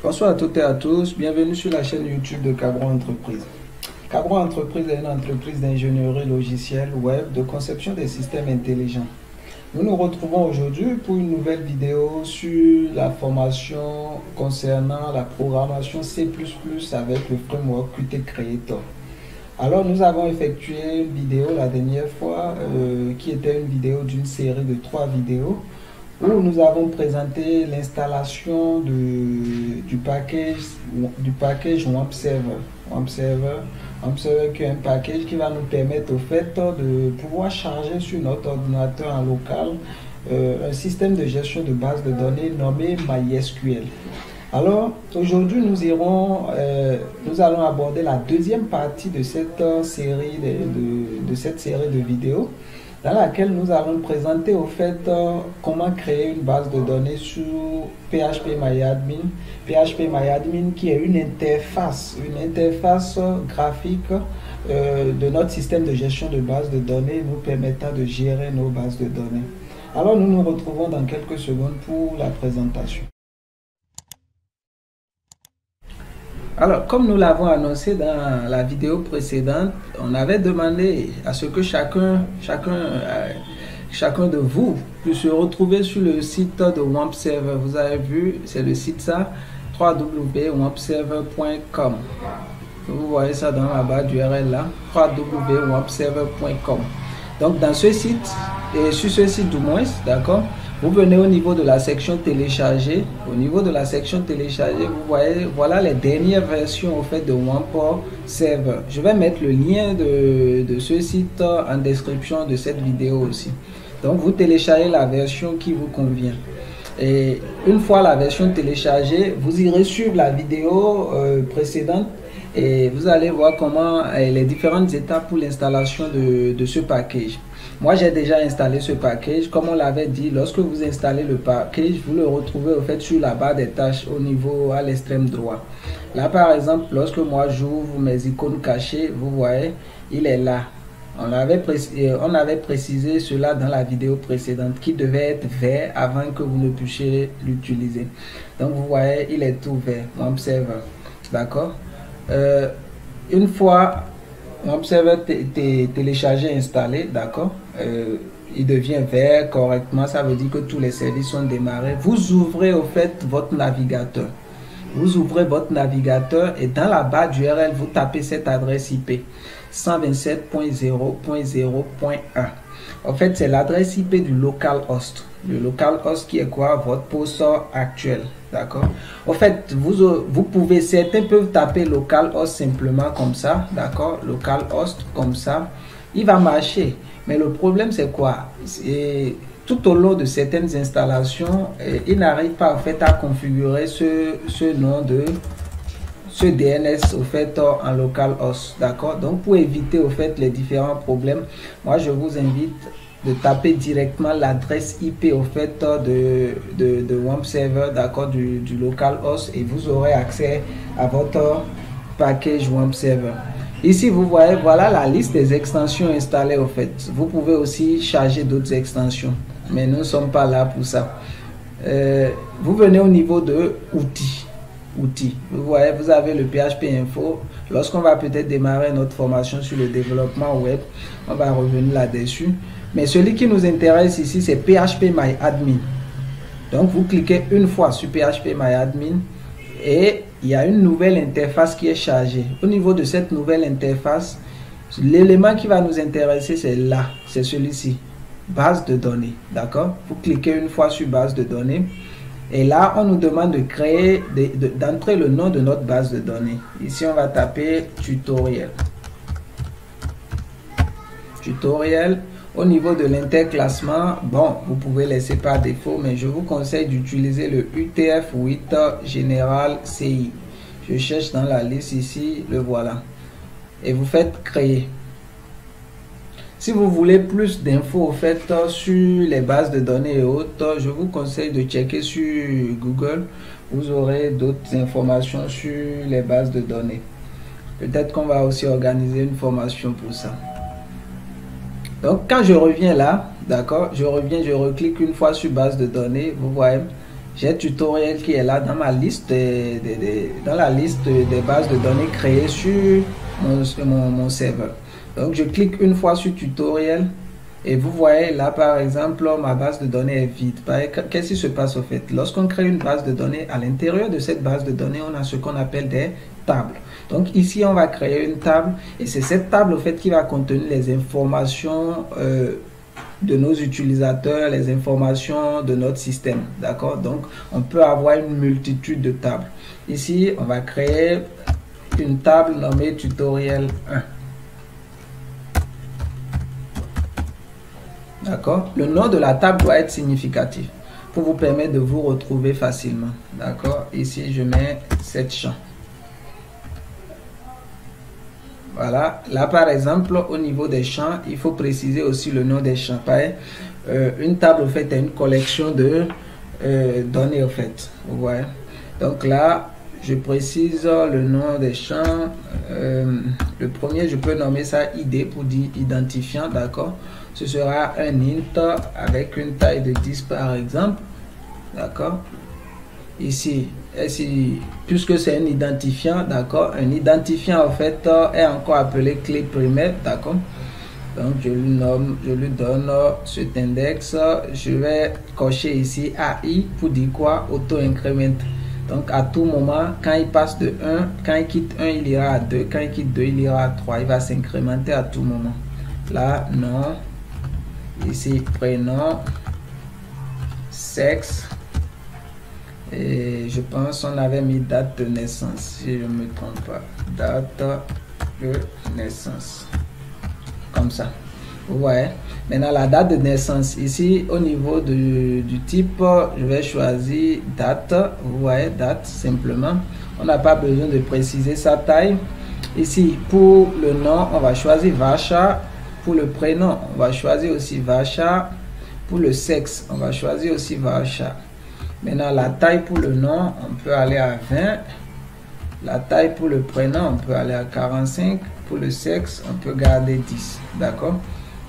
Bonsoir à toutes et à tous, bienvenue sur la chaîne YouTube de Cabron Entreprise. Cabron Entreprise est une entreprise d'ingénierie logicielle web de conception des systèmes intelligents. Nous nous retrouvons aujourd'hui pour une nouvelle vidéo sur la formation concernant la programmation C++ avec le framework Qt Creator. Alors nous avons effectué une vidéo la dernière fois qui était une vidéo d'une série de 3 vidéos où nous avons présenté l'installation du package WampServer qui est un package qui va nous permettre au fait de pouvoir charger sur notre ordinateur en local un système de gestion de base de données nommé MySQL. Alors aujourd'hui nous allons aborder la deuxième partie de cette série de vidéos, dans laquelle nous allons présenter au fait comment créer une base de données sur PHP-MyAdmin. PHP-MyAdmin qui est une interface graphique de notre système de gestion de base de données nous permettant de gérer nos bases de données. Alors nous nous retrouvons dans quelques secondes pour la présentation. Alors, comme nous l'avons annoncé dans la vidéo précédente, on avait demandé à ce que chacun de vous puisse se retrouver sur le site de WampServer. Vous avez vu, c'est le site ça, www.wampserver.com. Vous voyez ça dans la barre d'URL là, www.wampserver.com. Donc, dans ce site, et sur ce site du moins, d'accord, vous venez au niveau de la section télécharger. Au niveau de la section télécharger, vous voyez, voilà les dernières versions au fait de WampServer. Je vais mettre le lien de ce site en description de cette vidéo aussi. Donc vous téléchargez la version qui vous convient. Et une fois la version téléchargée, vous irez suivre la vidéo précédente et vous allez voir comment les différentes étapes pour l'installation de ce package. Moi, j'ai déjà installé ce package. Comme on l'avait dit, lorsque vous installez le package, vous le retrouvez au fait sur la barre des tâches au niveau à l'extrême droit. Là, par exemple, lorsque moi j'ouvre mes icônes cachées, vous voyez, il est là. On avait précisé cela dans la vidéo précédente qui devait être vert avant que vous ne puissiez l'utiliser. Donc, vous voyez, il est tout vert. WampServer. D'accord? Une fois WampServer téléchargé, installé, d'accord, il devient vert correctement, ça veut dire que tous les services sont démarrés. Vous ouvrez au fait votre navigateur. Vous ouvrez votre navigateur et dans la barre d'URL, vous tapez cette adresse IP 127.0.0.1. En fait, c'est l'adresse IP du localhost. Le localhost qui est quoi? Votre poste actuel. D'accord. En fait, vous pouvez, certains peuvent taper localhost simplement comme ça. D'accord. Localhost comme ça. Il va marcher. Mais le problème, c'est quoi? Tout au long de certaines installations, il n'arrive pas en fait à configurer ce nom de ce DNS au fait en localhost. D'accord. Donc pour éviter au fait les différents problèmes, moi je vous invite de taper directement l'adresse IP au fait de WampServer, d'accord, du localhost, et vous aurez accès à votre package WampServer. Ici vous voyez, voilà la liste des extensions installées au fait. Vous pouvez aussi charger d'autres extensions, mais nous ne sommes pas là pour ça. Vous venez au niveau de outils. Vous voyez, vous avez le PHP Info. Lorsqu'on va peut-être démarrer notre formation sur le développement web, on va revenir là-dessus. Mais celui qui nous intéresse ici, c'est PHP-MyAdmin. Donc, vous cliquez une fois sur PHP-MyAdmin et il y a une nouvelle interface qui est chargée. Au niveau de cette nouvelle interface, l'élément qui va nous intéresser, c'est là, c'est celui-ci, base de données. D'accord? Vous cliquez une fois sur base de données. Et là, on nous demande de créer, d'entrer le nom de notre base de données. Ici, on va taper tutoriel. Tutoriel. Au niveau de l'interclassement, bon, vous pouvez laisser par défaut, mais je vous conseille d'utiliser le UTF-8 Général CI. Je cherche dans la liste ici, le voilà. Et vous faites créer. Si vous voulez plus d'infos au fait sur les bases de données et autres, je vous conseille de checker sur Google. Vous aurez d'autres informations sur les bases de données. Peut-être qu'on va aussi organiser une formation pour ça. Donc quand je reviens là, d'accord, je reclique une fois sur base de données. Vous voyez, j'ai tutoriel qui est là dans ma liste, dans la liste des bases de données créées sur mon serveur. Donc je clique une fois sur tutoriel et vous voyez là par exemple ma base de données est vide. Qu'est-ce qui se passe au fait? Lorsqu'on crée une base de données, à l'intérieur de cette base de données, on a ce qu'on appelle des tables. Donc ici on va créer une table et c'est cette table au fait qui va contenir les informations de nos utilisateurs, les informations de notre système, d'accord? Donc on peut avoir une multitude de tables. Ici on va créer une table nommée tutoriel 1. D'accord? Le nom de la table doit être significatif pour vous permettre de vous retrouver facilement. D'accord? Ici, je mets 7 champs. Voilà. Là, par exemple, au niveau des champs, il faut préciser aussi le nom des champs. Pareil, une table, au fait, est une collection de données, au fait. Vous voyez? Donc là, je précise le nom des champs. Le premier, je peux nommer ça ID pour dire identifiant, d'accord? Ce sera un int avec une taille de 10 par exemple, d'accord? Ici, puisque c'est un identifiant, d'accord? Un identifiant en fait est encore appelé clé primaire, d'accord? Donc je lui donne cet index. Je vais cocher ici AI pour dire quoi? Auto-increment. Donc à tout moment, quand il passe de 1, quand il quitte 1, il ira à 2, quand il quitte 2, il ira à 3. Il va s'incrémenter à tout moment. Là, non. Ici, prénom, sexe. Et je pense on avait mis date de naissance, si je ne me trompe pas. Date de naissance. Comme ça. Vous voyez. Maintenant, la date de naissance. Ici, au niveau du type, je vais choisir date. Vous voyez, date simplement. On n'a pas besoin de préciser sa taille. Ici, pour le nom, on va choisir Vacha. Pour le prénom, on va choisir aussi Vacha. Pour le sexe, on va choisir aussi Vacha. Maintenant, la taille pour le nom, on peut aller à 20. La taille pour le prénom, on peut aller à 45. Pour le sexe, on peut garder 10. D'accord?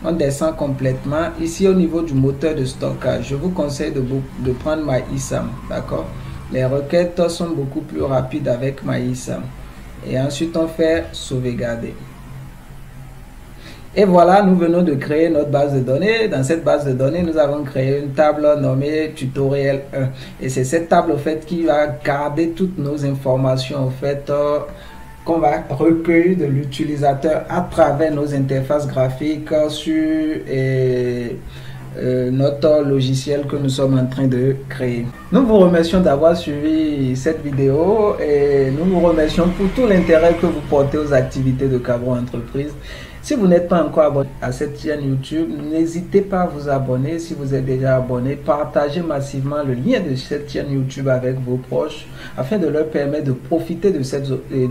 On descend complètement. Ici, au niveau du moteur de stockage, je vous conseille de prendre MyISAM. D'accord? Les requêtes sont beaucoup plus rapides avec MyISAM. Et ensuite, on fait sauvegarder. Et voilà, nous venons de créer notre base de données. Dans cette base de données, nous avons créé une table nommée tutoriel 1. Et c'est cette table, au fait, qui va garder toutes nos informations, au fait, qu'on va recueillir de l'utilisateur à travers nos interfaces graphiques sur notre logiciel que nous sommes en train de créer. Nous vous remercions d'avoir suivi cette vidéo et nous vous remercions pour tout l'intérêt que vous portez aux activités de Cabro Entreprise. Si vous n'êtes pas encore abonné à cette chaîne YouTube, n'hésitez pas à vous abonner. Si vous êtes déjà abonné, partagez massivement le lien de cette chaîne YouTube avec vos proches afin de leur permettre de profiter de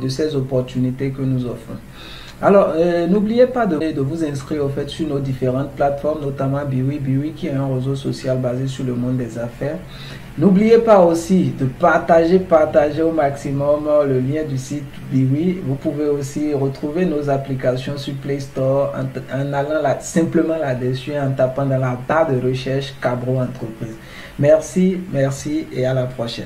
ces opportunités que nous offrons. Alors, n'oubliez pas de vous inscrire au fait sur nos différentes plateformes, notamment Biwi qui est un réseau social basé sur le monde des affaires. N'oubliez pas aussi de partager au maximum le lien du site Biwi. Vous pouvez aussi retrouver nos applications sur Play Store en allant simplement là-dessus en tapant dans la barre de recherche Cabro Entreprise. Merci et à la prochaine.